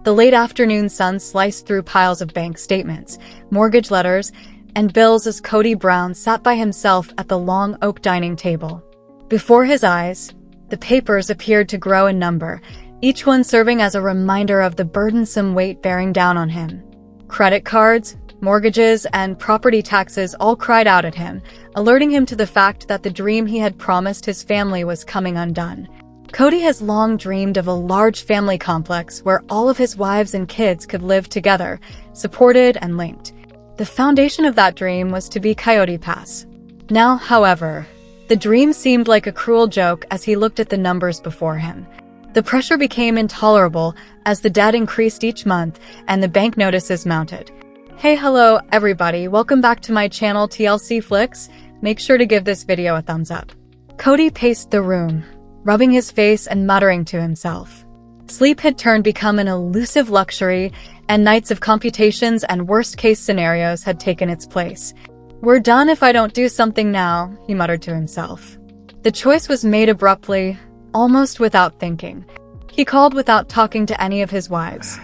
The late afternoon sun sliced through piles of bank statements, mortgage letters, and bills as Kody Brown sat by himself at the long oak dining table. Before his eyes, the papers appeared to grow in number, each one serving as a reminder of the burdensome weight bearing down on him. Credit cards, mortgages, and property taxes all cried out at him, alerting him to the fact that the dream he had promised his family was coming undone. Kody has long dreamed of a large family complex where all of his wives and kids could live together, supported and linked. The foundation of that dream was to be Kody Pass. Now, however, the dream seemed like a cruel joke as he looked at the numbers before him. The pressure became intolerable as the debt increased each month and the bank notices mounted. Hey, hello, everybody. Welcome back to my channel TLC Flicks. Make sure to give this video a thumbs up. Kody paced the room, rubbing his face and muttering to himself. Sleep had become an elusive luxury, and nights of computations and worst-case scenarios had taken its place. "We're done if I don't do something now," he muttered to himself. The choice was made abruptly, almost without thinking. He called without talking to any of his wives.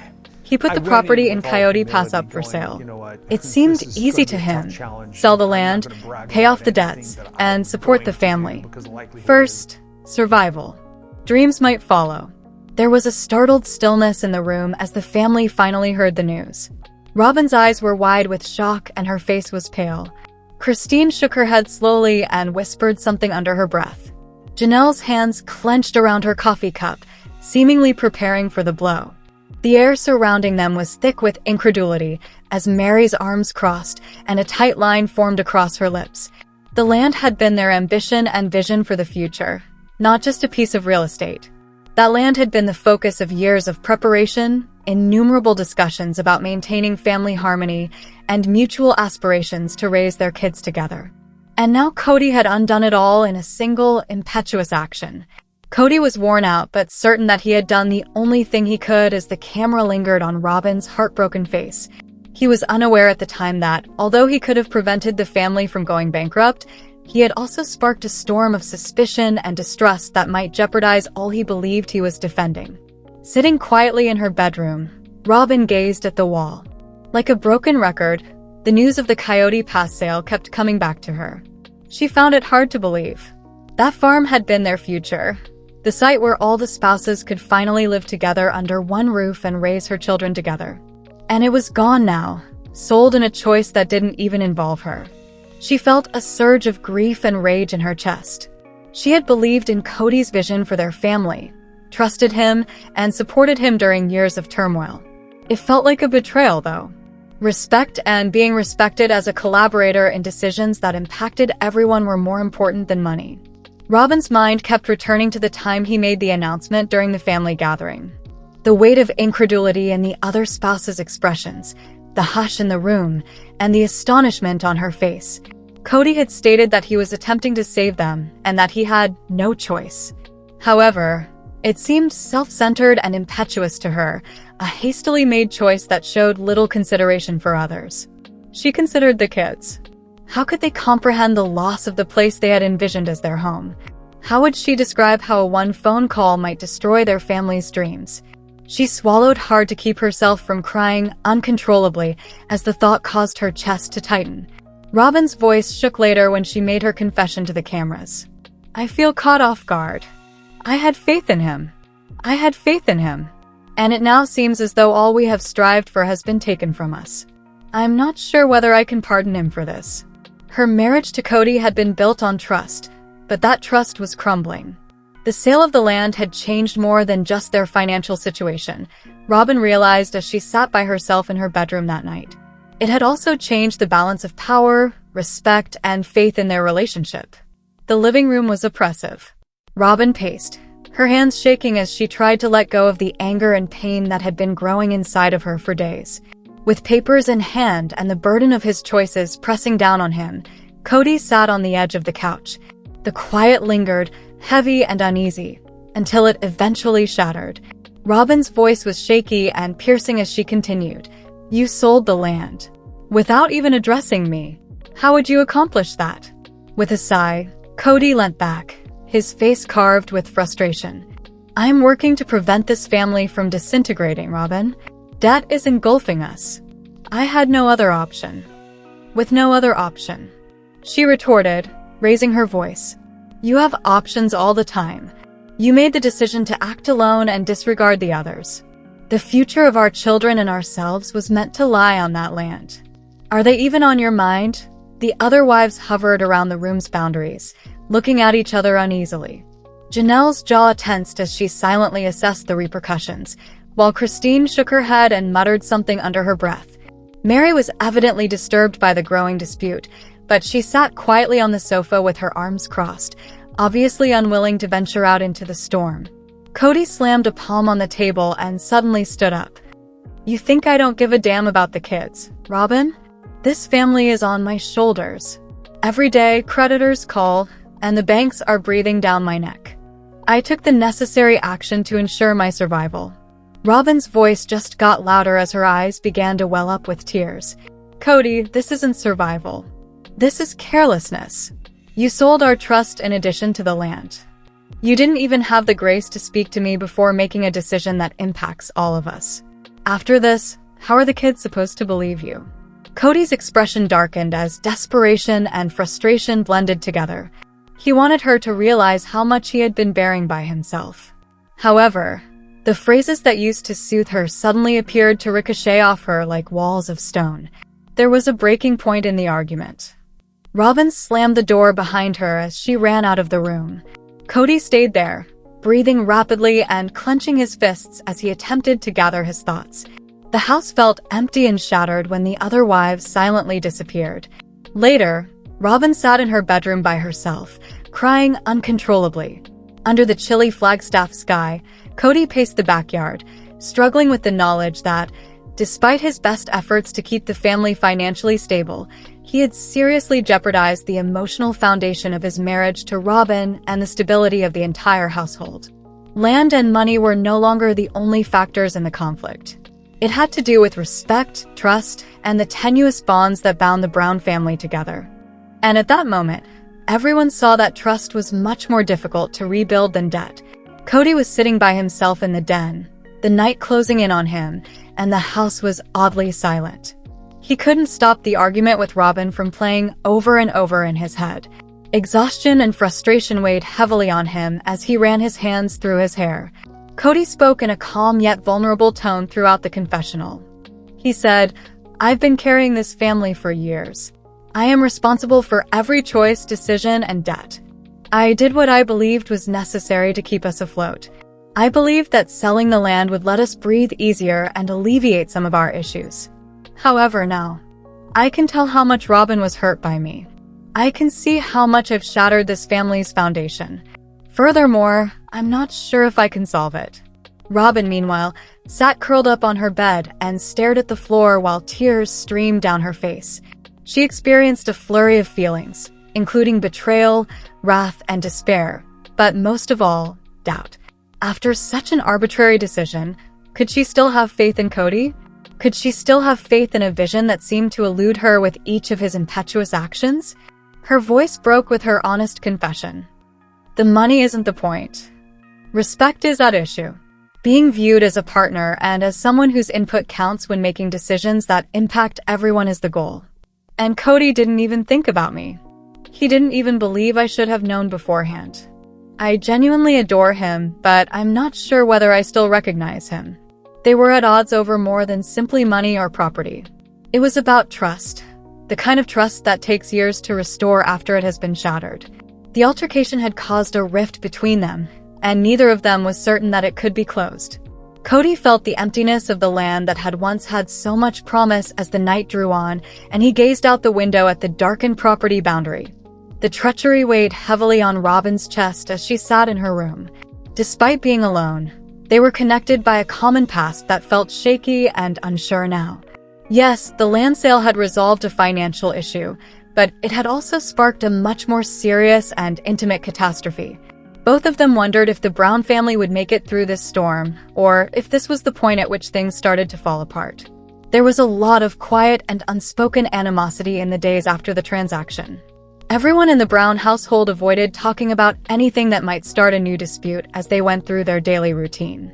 He put the property in Kody Pass up for sale. It seemed easy to him. Sell the land, pay off the debts, and support the family. First, survival. Dreams might follow. There was a startled stillness in the room as the family finally heard the news. Robyn's eyes were wide with shock and her face was pale. Christine shook her head slowly and whispered something under her breath. Janelle's hands clenched around her coffee cup, seemingly preparing for the blow. The air surrounding them was thick with incredulity as Mary's arms crossed and a tight line formed across her lips. The land had been their ambition and vision for the future, not just a piece of real estate. That land had been the focus of years of preparation, innumerable discussions about maintaining family harmony, and mutual aspirations to raise their kids together. And now Kody had undone it all in a single, impetuous action. Kody was worn out but certain that he had done the only thing he could as the camera lingered on Robyn's heartbroken face. He was unaware at the time that, although he could have prevented the family from going bankrupt, he had also sparked a storm of suspicion and distrust that might jeopardize all he believed he was defending. Sitting quietly in her bedroom, Robyn gazed at the wall. Like a broken record, the news of the Kody Pass sale kept coming back to her. She found it hard to believe. That farm had been their future, the site where all the spouses could finally live together under one roof and raise her children together. And it was gone now, sold in a choice that didn't even involve her. She felt a surge of grief and rage in her chest. She had believed in Kody's vision for their family, trusted him, and supported him during years of turmoil. It felt like a betrayal, though. Respect and being respected as a collaborator in decisions that impacted everyone were more important than money. Robyn's mind kept returning to the time he made the announcement during the family gathering. The weight of incredulity in the other spouse's expressions, the hush in the room, and the astonishment on her face. Kody had stated that he was attempting to save them and that he had no choice. However, it seemed self-centered and impetuous to her, a hastily made choice that showed little consideration for others. She considered the kids. How could they comprehend the loss of the place they had envisioned as their home? How would she describe how a one phone call might destroy their family's dreams? She swallowed hard to keep herself from crying uncontrollably as the thought caused her chest to tighten. Robyn's voice shook later when she made her confession to the cameras. "I feel caught off guard. I had faith in him. I had faith in him. And it now seems as though all we have strived for has been taken from us. I'm not sure whether I can pardon him for this." Her marriage to Kody had been built on trust, but that trust was crumbling. The sale of the land had changed more than just their financial situation, Robyn realized as she sat by herself in her bedroom that night. It had also changed the balance of power, respect, and faith in their relationship. The living room was oppressive. Robyn paced, her hands shaking as she tried to let go of the anger and pain that had been growing inside of her for days. With papers in hand and the burden of his choices pressing down on him, Kody sat on the edge of the couch. The quiet lingered, heavy and uneasy, until it eventually shattered. Robyn's voice was shaky and piercing as she continued. "You sold the land. Without even addressing me. How would you accomplish that?" With a sigh, Kody leant back, his face carved with frustration. "I'm working to prevent this family from disintegrating, Robyn. Debt is engulfing us. I had no other option. With no other option, she retorted, raising her voice. You have options all the time. You made the decision to act alone and disregard the others. The future of our children and ourselves was meant to lie on that land. Are they even on your mind? The other wives hovered around the room's boundaries, looking at each other uneasily. Janelle's jaw tensed as she silently assessed the repercussions, while Christine shook her head and muttered something under her breath. Mary was evidently disturbed by the growing dispute, but she sat quietly on the sofa with her arms crossed, obviously unwilling to venture out into the storm. Kody slammed a palm on the table and suddenly stood up. You think I don't give a damn about the kids, Robyn? This family is on my shoulders. Every day, creditors call, and the banks are breathing down my neck. I took the necessary action to ensure my survival. Robyn's voice just got louder as her eyes began to well up with tears. Kody, this isn't survival. This is carelessness. You sold our trust in addition to the land. You didn't even have the grace to speak to me before making a decision that impacts all of us. After this, how are the kids supposed to believe you? Kody's expression darkened as desperation and frustration blended together. He wanted her to realize how much he had been bearing by himself. However, the phrases that used to soothe her suddenly appeared to ricochet off her like walls of stone. There was a breaking point in the argument. Robyn slammed the door behind her as she ran out of the room. Kody stayed there, breathing rapidly and clenching his fists as he attempted to gather his thoughts. The house felt empty and shattered when the other wives silently disappeared. Later, Robyn sat in her bedroom by herself, crying uncontrollably. Under the chilly Flagstaff sky, Kody paced the backyard, struggling with the knowledge that, despite his best efforts to keep the family financially stable, he had seriously jeopardized the emotional foundation of his marriage to Robyn and the stability of the entire household. Land and money were no longer the only factors in the conflict. It had to do with respect, trust, and the tenuous bonds that bound the Brown family together. And at that moment, everyone saw that trust was much more difficult to rebuild than debt. Kody was sitting by himself in the den, the night closing in on him, and the house was oddly silent. He couldn't stop the argument with Robyn from playing over and over in his head. Exhaustion and frustration weighed heavily on him as he ran his hands through his hair. Kody spoke in a calm yet vulnerable tone throughout the confessional. He said, I've been carrying this family for years. I am responsible for every choice, decision, and debt. I did what I believed was necessary to keep us afloat. I believed that selling the land would let us breathe easier and alleviate some of our issues. However, now, I can tell how much Robyn was hurt by me. I can see how much I've shattered this family's foundation. Furthermore, I'm not sure if I can solve it. Robyn, meanwhile, sat curled up on her bed and stared at the floor while tears streamed down her face. She experienced a flurry of feelings, including betrayal, wrath, and despair, but most of all, doubt. After such an arbitrary decision, could she still have faith in Kody? Could she still have faith in a vision that seemed to elude her with each of his impetuous actions? Her voice broke with her honest confession. The money isn't the point. Respect is at issue. Being viewed as a partner and as someone whose input counts when making decisions that impact everyone is the goal. And Kody didn't even think about me. He didn't even believe I should have known beforehand. I genuinely adore him, but I'm not sure whether I still recognize him. They were at odds over more than simply money or property. It was about trust, the kind of trust that takes years to restore after it has been shattered. The altercation had caused a rift between them, and neither of them was certain that it could be closed. Kody felt the emptiness of the land that had once had so much promise as the night drew on, and he gazed out the window at the darkened property boundary. The treachery weighed heavily on Robyn's chest as she sat in her room. Despite being alone, they were connected by a common past that felt shaky and unsure now. Yes, the land sale had resolved a financial issue, but it had also sparked a much more serious and intimate catastrophe. Both of them wondered if the Brown family would make it through this storm, or if this was the point at which things started to fall apart. There was a lot of quiet and unspoken animosity in the days after the transaction. Everyone in the Brown household avoided talking about anything that might start a new dispute as they went through their daily routine.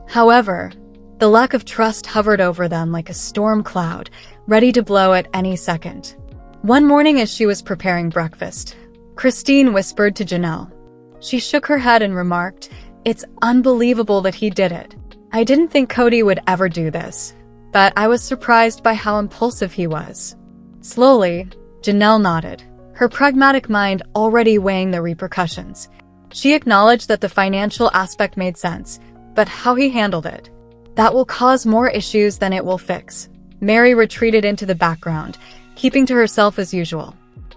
However, The lack of trust hovered over them like a storm cloud, ready to blow at any second. One morning as she was preparing breakfast, Christine whispered to Janelle. She shook her head and remarked, "It's unbelievable that he did it. I didn't think Kody would ever do this, but I was surprised by how impulsive he was." Slowly, Janelle nodded, her pragmatic mind already weighing the repercussions. She acknowledged that the financial aspect made sense, but how he handled it, that will cause more issues than it will fix. Mary retreated into the background, keeping to herself as usual.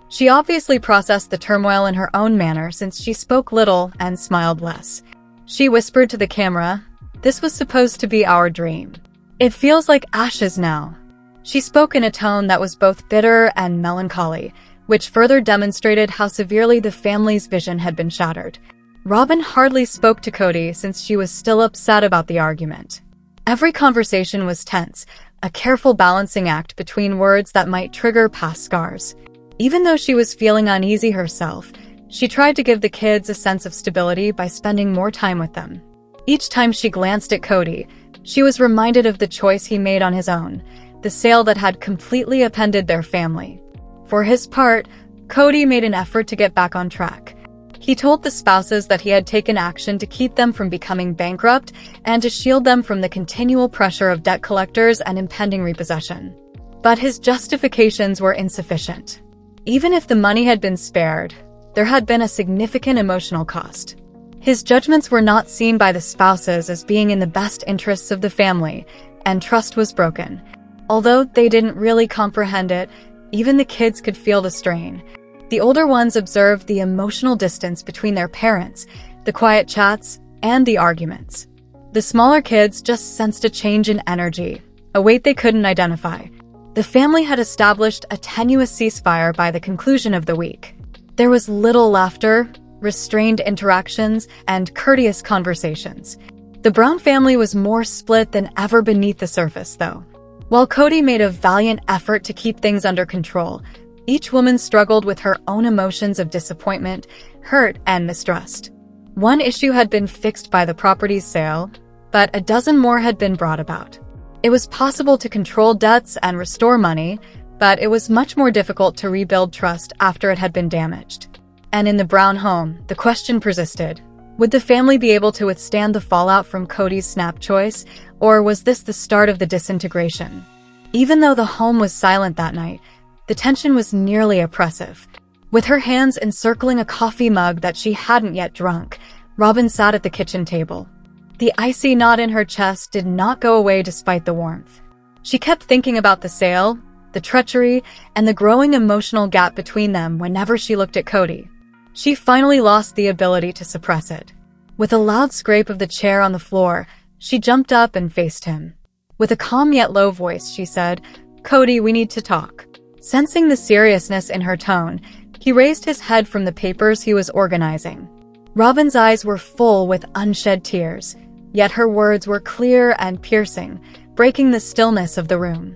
She obviously processed the turmoil in her own manner since she spoke little and smiled less. She whispered to the camera, "This was supposed to be our dream. It feels like ashes now." She spoke in a tone that was both bitter and melancholy, which further demonstrated how severely the family's vision had been shattered. Robyn hardly spoke to Kody since she was still upset about the argument. Every conversation was tense, a careful balancing act between words that might trigger past scars. Even though she was feeling uneasy herself, she tried to give the kids a sense of stability by spending more time with them. Each time she glanced at Kody, she was reminded of the choice he made on his own, the sale that had completely upended their family. For his part, Kody made an effort to get back on track. He told the spouses that he had taken action to keep them from becoming bankrupt and to shield them from the continual pressure of debt collectors and impending repossession. But his justifications were insufficient. Even if the money had been spared, there had been a significant emotional cost. His judgments were not seen by the spouses as being in the best interests of the family, and trust was broken. Although they didn't really comprehend it, even the kids could feel the strain. The older ones observed the emotional distance between their parents, the quiet chats, and the arguments. The smaller kids just sensed a change in energy, a weight they couldn't identify. The family had established a tenuous ceasefire by the conclusion of the week. There was little laughter, restrained interactions, and courteous conversations. The Brown family was more split than ever beneath the surface, though. While Kody made a valiant effort to keep things under control, each woman struggled with her own emotions of disappointment, hurt, and mistrust. One issue had been fixed by the property's sale, but a dozen more had been brought about. It was possible to control debts and restore money, but it was much more difficult to rebuild trust after it had been damaged. And in the Brown home, the question persisted. Would the family be able to withstand the fallout from Kody's snap choice, or was this the start of the disintegration? Even though the home was silent that night, the tension was nearly oppressive. With her hands encircling a coffee mug that she hadn't yet drunk, Robyn sat at the kitchen table. The icy knot in her chest did not go away despite the warmth. She kept thinking about the sale, the treachery, and the growing emotional gap between them whenever she looked at Kody. She finally lost the ability to suppress it. With a loud scrape of the chair on the floor, she jumped up and faced him. With a calm yet low voice, she said, "Kody, we need to talk." Sensing the seriousness in her tone, he raised his head from the papers he was organizing. Robyn's eyes were full with unshed tears, yet her words were clear and piercing, breaking the stillness of the room.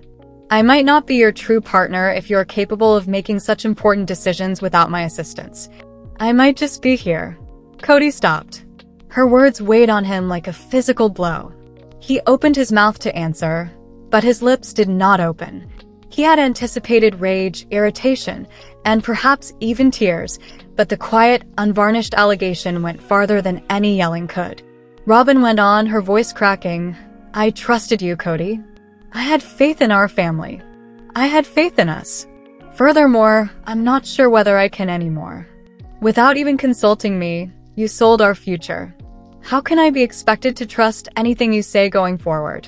"I might not be your true partner if you're capable of making such important decisions without my assistance. I might just be here." Kody stopped. Her words weighed on him like a physical blow. He opened his mouth to answer, but his lips did not open. He had anticipated rage, irritation, and perhaps even tears, but the quiet, unvarnished allegation went farther than any yelling could. Robyn went on, her voice cracking, "I trusted you, Kody. I had faith in our family. I had faith in us. Furthermore, I'm not sure whether I can anymore. Without even consulting me, you sold our future. How can I be expected to trust anything you say going forward?"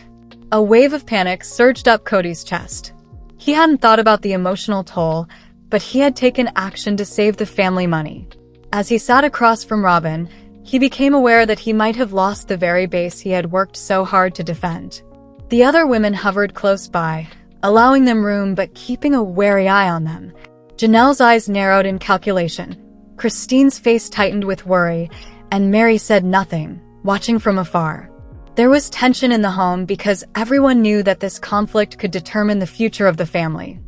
A wave of panic surged up Kody's chest. He hadn't thought about the emotional toll, but he had taken action to save the family money. As he sat across from Robyn, he became aware that he might have lost the very base he had worked so hard to defend. The other women hovered close by, allowing them room but keeping a wary eye on them. Janelle's eyes narrowed in calculation. Christine's face tightened with worry, and Mary said nothing, watching from afar. There was tension in the home because everyone knew that this conflict could determine the future of the family.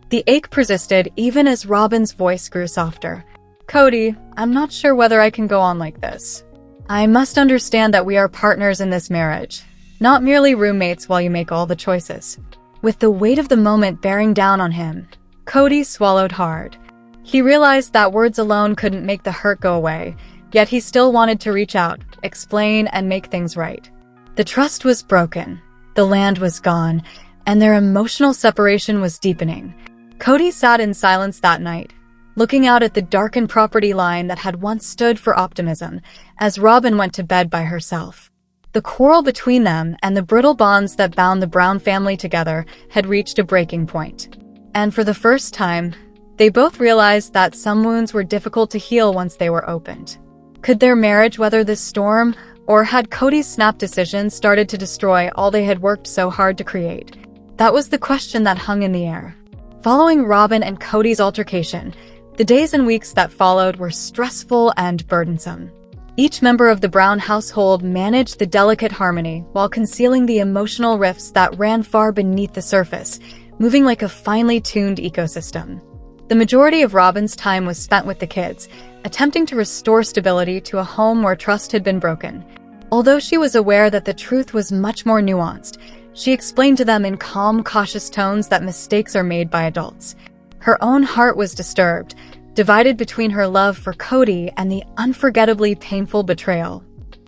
The ache persisted even as Robyn's voice grew softer. "Kody, I'm not sure whether I can go on like this. I must understand that we are partners in this marriage. not merely roommates while you make all the choices. With the weight of the moment bearing down on him, Kody swallowed hard. He realized that words alone couldn't make the hurt go away, yet he still wanted to reach out, explain, and make things right. The trust was broken, the land was gone, and their emotional separation was deepening. Kody sat in silence that night, looking out at the darkened property line that had once stood for optimism, as Robyn went to bed by herself. The quarrel between them and the brittle bonds that bound the Brown family together had reached a breaking point. And for the first time, they both realized that some wounds were difficult to heal once they were opened. Could their marriage weather this storm, or had Kody's snap decisions started to destroy all they had worked so hard to create? That was the question that hung in the air. Following Robyn and Kody's altercation, the days and weeks that followed were stressful and burdensome. Each member of the Brown household managed the delicate harmony while concealing the emotional rifts that ran far beneath the surface, moving like a finely tuned ecosystem. The majority of Robyn's time was spent with the kids, attempting to restore stability to a home where trust had been broken. Although she was aware that the truth was much more nuanced, she explained to them in calm, cautious tones that mistakes are made by adults. Her own heart was disturbed, divided between her love for Kody and the unforgettably painful betrayal.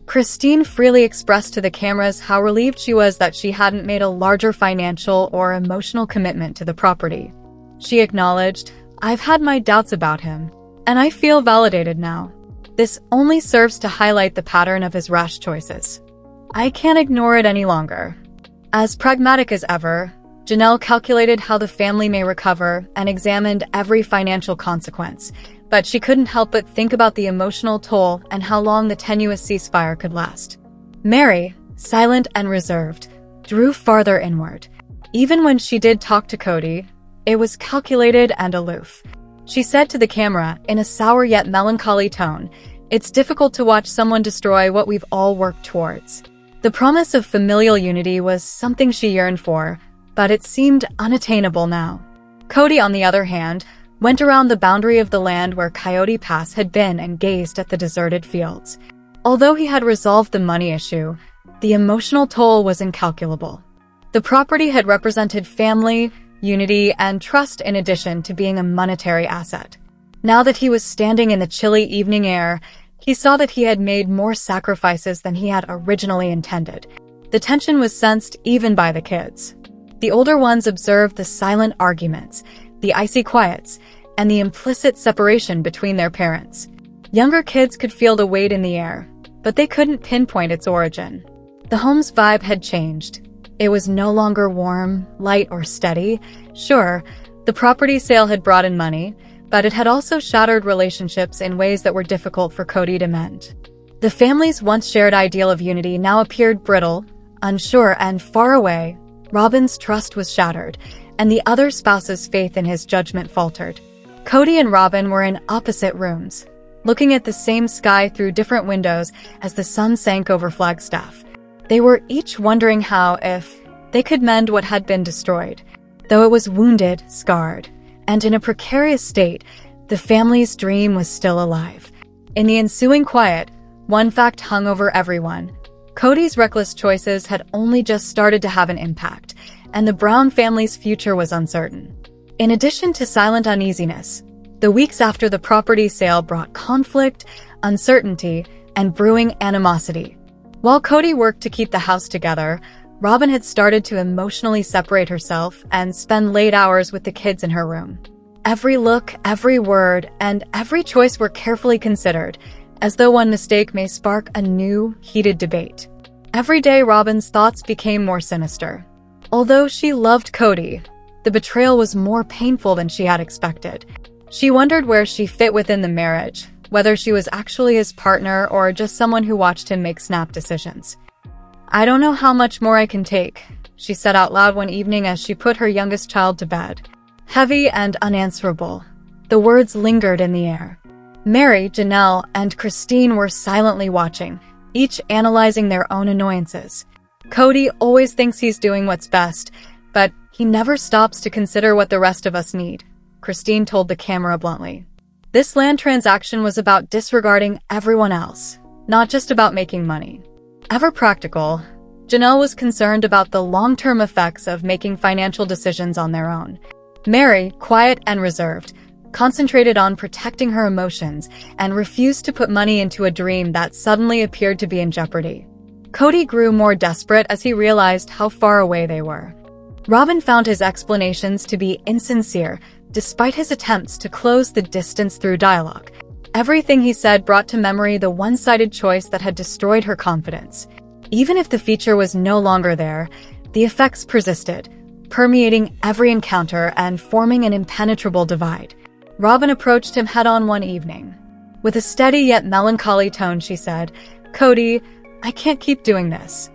Christine freely expressed to the cameras how relieved she was that she hadn't made a larger financial or emotional commitment to the property. She acknowledged, "I've had my doubts about him, and I feel validated now. This only serves to highlight the pattern of his rash choices. I can't ignore it any longer." As pragmatic as ever, Janelle calculated how the family may recover and examined every financial consequence, but she couldn't help but think about the emotional toll and how long the tenuous ceasefire could last. Mary, silent and reserved, drew farther inward. Even when she did talk to Kody, it was calculated and aloof. She said to the camera, in a sour yet melancholy tone, "It's difficult to watch someone destroy what we've all worked towards." The promise of familial unity was something she yearned for, but it seemed unattainable now. Kody, on the other hand, went around the boundary of the land where Coyote Pass had been and gazed at the deserted fields. Although he had resolved the money issue, the emotional toll was incalculable. The property had represented family, unity, and trust in addition to being a monetary asset. Now that he was standing in the chilly evening air, he saw that he had made more sacrifices than he had originally intended. The tension was sensed even by the kids. The older ones observed the silent arguments, the icy quiets, and the implicit separation between their parents. Younger kids could feel the weight in the air, but they couldn't pinpoint its origin. The home's vibe had changed. It was no longer warm, light, or steady. Sure, the property sale had brought in money, but it had also shattered relationships in ways that were difficult for Kody to mend. The family's once shared ideal of unity now appeared brittle, unsure, and far away. Robyn's trust was shattered, and the other spouse's faith in his judgment faltered. Kody and Robyn were in opposite rooms, looking at the same sky through different windows as the sun sank over Flagstaff. They were each wondering how, if they could mend what had been destroyed. Though it was wounded, scarred, and in a precarious state, the family's dream was still alive. In the ensuing quiet, one fact hung over everyone. Kody's reckless choices had only just started to have an impact, and the Brown family's future was uncertain. In addition to silent uneasiness, the weeks after the property sale brought conflict, uncertainty, and brewing animosity. While Kody worked to keep the house together, Robyn had started to emotionally separate herself and spend late hours with the kids in her room. Every look, every word, and every choice were carefully considered, as though one mistake may spark a new, heated debate. Every day, Robyn's thoughts became more sinister. Although she loved Kody, the betrayal was more painful than she had expected. She wondered where she fit within the marriage, whether she was actually his partner or just someone who watched him make snap decisions. "I don't know how much more I can take," she said out loud one evening as she put her youngest child to bed. Heavy and unanswerable, the words lingered in the air. Mary, Janelle, and Christine were silently watching, each analyzing their own annoyances. Kody always thinks he's doing what's best, but he never stops to consider what the rest of us need, Christine told the camera bluntly. This land transaction was about disregarding everyone else, not just about making money. Ever practical, Janelle was concerned about the long-term effects of making financial decisions on their own. Mary, quiet and reserved, concentrated on protecting her emotions and refused to put money into a dream that suddenly appeared to be in jeopardy. Kody grew more desperate as he realized how far away they were. Robyn found his explanations to be insincere, despite his attempts to close the distance through dialogue. Everything he said brought to memory the one-sided choice that had destroyed her confidence. Even if the feature was no longer there, the effects persisted, permeating every encounter and forming an impenetrable divide. Robyn approached him head-on one evening. With a steady yet melancholy tone, she said, "Kody, I can't keep doing this.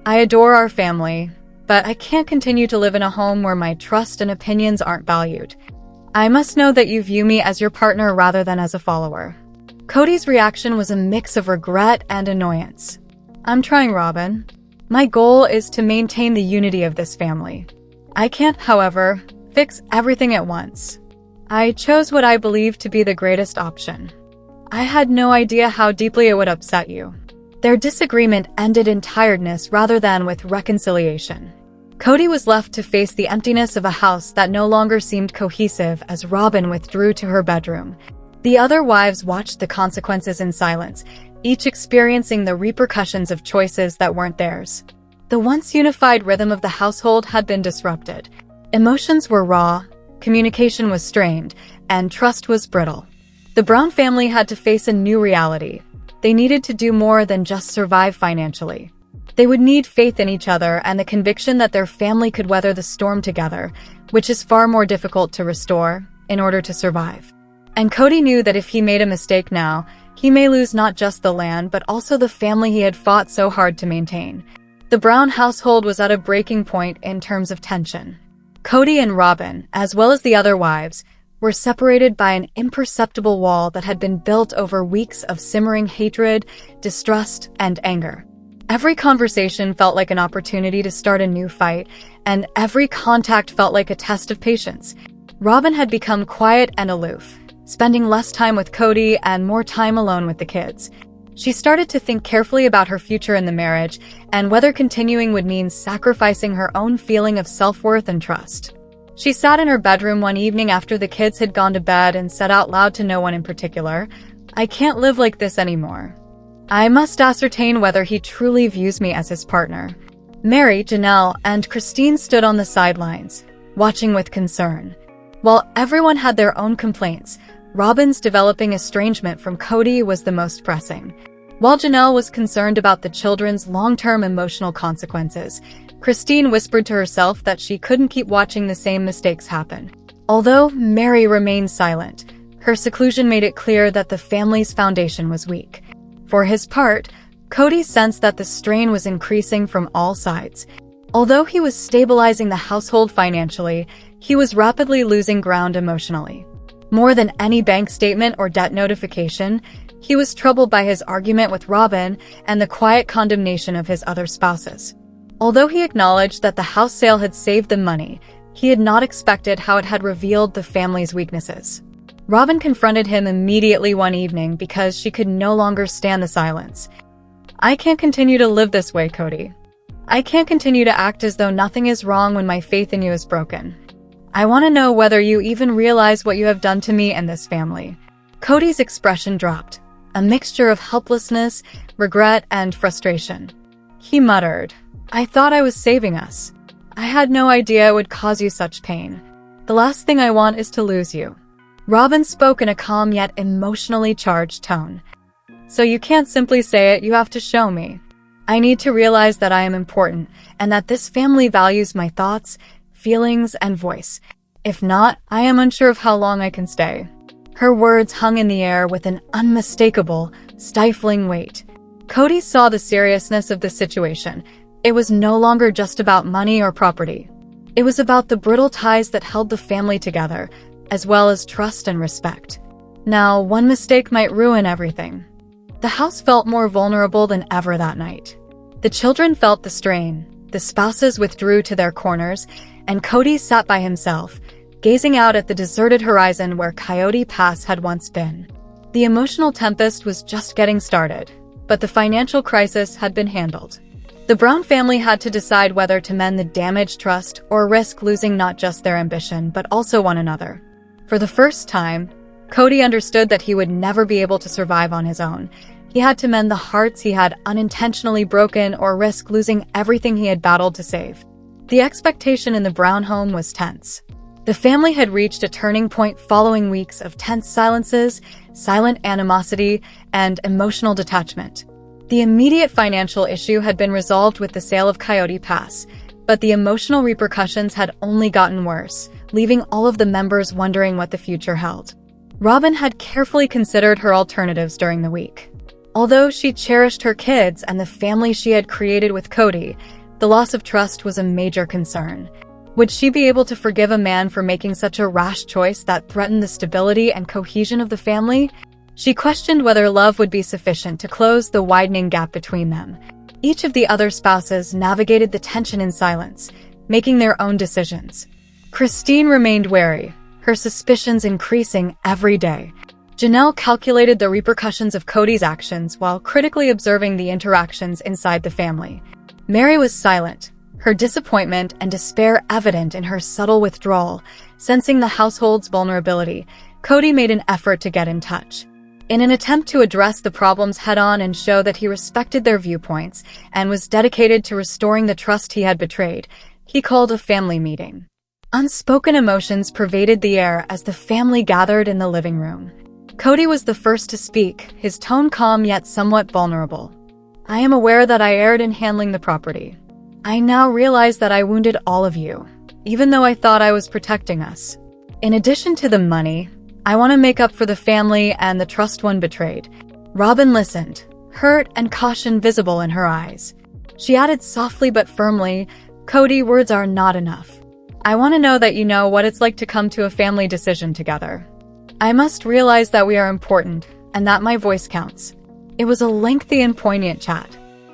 I adore our family, but I can't continue to live in a home where my trust and opinions aren't valued. I must know that you view me as your partner rather than as a follower." Kody's reaction was a mix of regret and annoyance. "I'm trying, Robyn. My goal is to maintain the unity of this family. I can't, however, fix everything at once. I chose what I believe to be the greatest option. I had no idea how deeply it would upset you." Their disagreement ended in tiredness rather than with reconciliation. Kody was left to face the emptiness of a house that no longer seemed cohesive as Robyn withdrew to her bedroom. The other wives watched the consequences in silence, each experiencing the repercussions of choices that weren't theirs. The once unified rhythm of the household had been disrupted. Emotions were raw, communication was strained, and trust was brittle. The Brown family had to face a new reality. They needed to do more than just survive financially. They would need faith in each other and the conviction that their family could weather the storm together, which is far more difficult to restore, in order to survive. And Kody knew that if he made a mistake now, he may lose not just the land but also the family he had fought so hard to maintain. The Brown household was at a breaking point in terms of tension. Kody and Robyn, as well as the other wives, were separated by an imperceptible wall that had been built over weeks of simmering hatred, distrust, and anger. Every conversation felt like an opportunity to start a new fight, and every contact felt like a test of patience. Robyn had become quiet and aloof, spending less time with Kody and more time alone with the kids. She started to think carefully about her future in the marriage and whether continuing would mean sacrificing her own feeling of self-worth and trust. She sat in her bedroom one evening after the kids had gone to bed and said out loud to no one in particular, "I can't live like this anymore. I must ascertain whether he truly views me as his partner." Mary, Janelle, and Christine stood on the sidelines, watching with concern. While everyone had their own complaints, Robyn's developing estrangement from Kody was the most pressing. While Janelle was concerned about the children's long-term emotional consequences, Christine whispered to herself that she couldn't keep watching the same mistakes happen. Although Mary remained silent, her seclusion made it clear that the family's foundation was weak. For his part, Kody sensed that the strain was increasing from all sides. Although he was stabilizing the household financially, he was rapidly losing ground emotionally. More than any bank statement or debt notification, he was troubled by his argument with Robyn and the quiet condemnation of his other spouses. Although he acknowledged that the house sale had saved them money, he had not expected how it had revealed the family's weaknesses. Robyn confronted him immediately one evening because she could no longer stand the silence. "I can't continue to live this way, Kody. I can't continue to act as though nothing is wrong when my faith in you is broken. I want to know whether you even realize what you have done to me and this family." Kody's expression dropped, a mixture of helplessness, regret, and frustration. He muttered, "I thought I was saving us. I had no idea it would cause you such pain. The last thing I want is to lose you." Robyn spoke in a calm yet emotionally charged tone. "So you can't simply say it, you have to show me. I need to realize that I am important and that this family values my thoughts, feelings, and voice. If not, I am unsure of how long I can stay." Her words hung in the air with an unmistakable, stifling weight. Kody saw the seriousness of the situation. It was no longer just about money or property. It was about the brittle ties that held the family together, as well as trust and respect. Now, one mistake might ruin everything. The house felt more vulnerable than ever that night. The children felt the strain, the spouses withdrew to their corners, and Kody sat by himself, gazing out at the deserted horizon where Coyote Pass had once been. The emotional tempest was just getting started, but the financial crisis had been handled. The Brown family had to decide whether to mend the damaged trust or risk losing not just their ambition, but also one another. For the first time, Kody understood that he would never be able to survive on his own. He had to mend the hearts he had unintentionally broken or risk losing everything he had battled to save. The expectation in the Brown home was tense. The family had reached a turning point following weeks of tense silences, silent animosity, and emotional detachment. The immediate financial issue had been resolved with the sale of Kody Pass, but the emotional repercussions had only gotten worse, leaving all of the members wondering what the future held. Robyn had carefully considered her alternatives during the week. Although she cherished her kids and the family she had created with Kody, the loss of trust was a major concern. Would she be able to forgive a man for making such a rash choice that threatened the stability and cohesion of the family? She questioned whether love would be sufficient to close the widening gap between them. Each of the other spouses navigated the tension in silence, making their own decisions. Christine remained wary, her suspicions increasing every day. Janelle calculated the repercussions of Kody's actions while critically observing the interactions inside the family. Mary was silent, her disappointment and despair evident in her subtle withdrawal. Sensing the household's vulnerability, Kody made an effort to get in touch. In an attempt to address the problems head-on and show that he respected their viewpoints and was dedicated to restoring the trust he had betrayed, he called a family meeting. Unspoken emotions pervaded the air as the family gathered in the living room. Kody was the first to speak, his tone calm yet somewhat vulnerable. "I am aware that I erred in handling the property. I now realize that I wounded all of you, even though I thought I was protecting us. In addition to the money, I want to make up for the family and the trust one betrayed." Robyn listened, hurt and caution visible in her eyes. She added softly but firmly, "Kody, words are not enough. I want to know that you know what it's like to come to a family decision together. I must realize that we are important, and that my voice counts." It was a lengthy and poignant chat.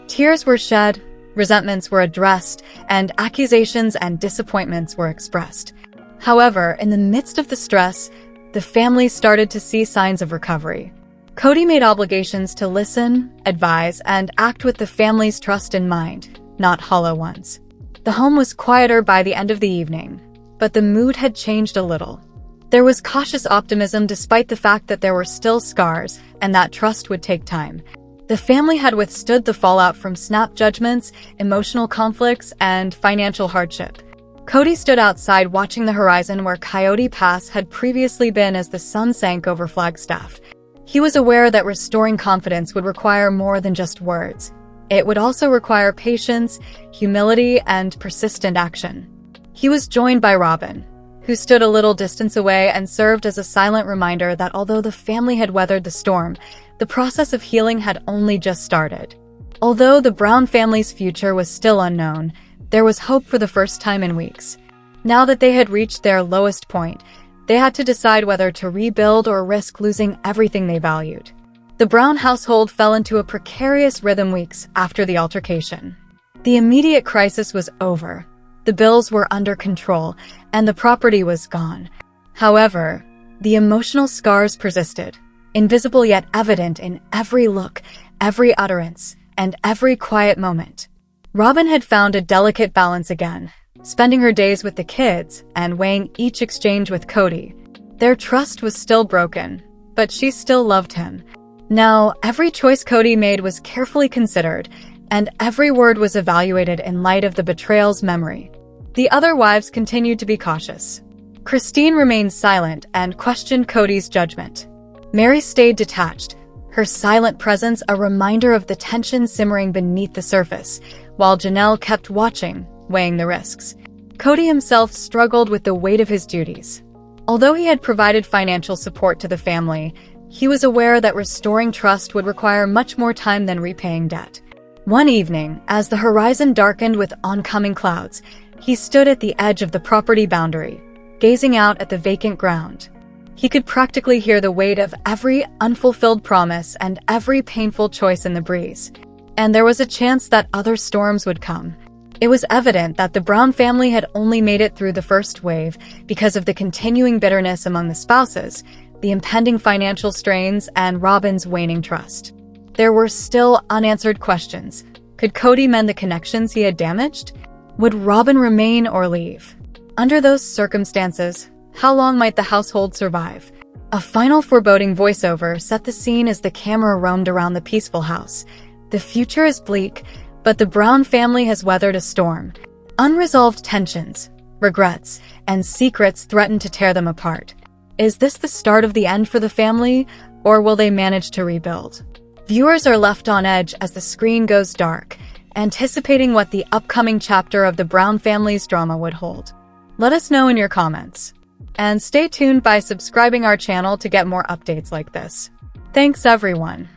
Tears were shed, resentments were addressed, and accusations and disappointments were expressed. However, in the midst of the stress, the family started to see signs of recovery. Kody made obligations to listen, advise, and act with the family's trust in mind, not hollow ones. The home was quieter by the end of the evening, but the mood had changed a little. There was cautious optimism despite the fact that there were still scars and that trust would take time. The family had withstood the fallout from snap judgments, emotional conflicts, and financial hardship. Kody stood outside watching the horizon where Kody Pass had previously been as the sun sank over Flagstaff. He was aware that restoring confidence would require more than just words. It would also require patience, humility, and persistent action. He was joined by Robyn, who stood a little distance away and served as a silent reminder that although the family had weathered the storm, the process of healing had only just started. Although the Brown family's future was still unknown, there was hope for the first time in weeks. Now that they had reached their lowest point, they had to decide whether to rebuild or risk losing everything they valued. The Brown household fell into a precarious rhythm weeks after the altercation. The immediate crisis was over. The bills were under control, and the property was gone. However, the emotional scars persisted, invisible yet evident in every look, every utterance, and every quiet moment. Robyn had found a delicate balance again, spending her days with the kids and weighing each exchange with Kody. Their trust was still broken, but she still loved him. Now, every choice Kody made was carefully considered, and every word was evaluated in light of the betrayal's memory. The other wives continued to be cautious. Christine remained silent and questioned Kody's judgment. Mary stayed detached, her silent presence a reminder of the tension simmering beneath the surface, while Janelle kept watching, weighing the risks. Kody himself struggled with the weight of his duties. Although he had provided financial support to the family, he was aware that restoring trust would require much more time than repaying debt. One evening, as the horizon darkened with oncoming clouds, he stood at the edge of the property boundary, gazing out at the vacant ground. He could practically hear the weight of every unfulfilled promise and every painful choice in the breeze. And there was a chance that other storms would come. It was evident that the Brown family had only made it through the first wave because of the continuing bitterness among the spouses, the impending financial strains, and Robyn's waning trust. There were still unanswered questions. Could Kody mend the connections he had damaged? Would Robyn remain or leave? Under those circumstances, how long might the household survive? A final foreboding voiceover set the scene as the camera roamed around the peaceful house. The future is bleak, but the Brown family has weathered a storm. Unresolved tensions, regrets, and secrets threaten to tear them apart. Is this the start of the end for the family, or will they manage to rebuild? Viewers are left on edge as the screen goes dark, anticipating what the upcoming chapter of the Brown family's drama would hold. Let us know in your comments. And stay tuned by subscribing our channel to get more updates like this. Thanks everyone.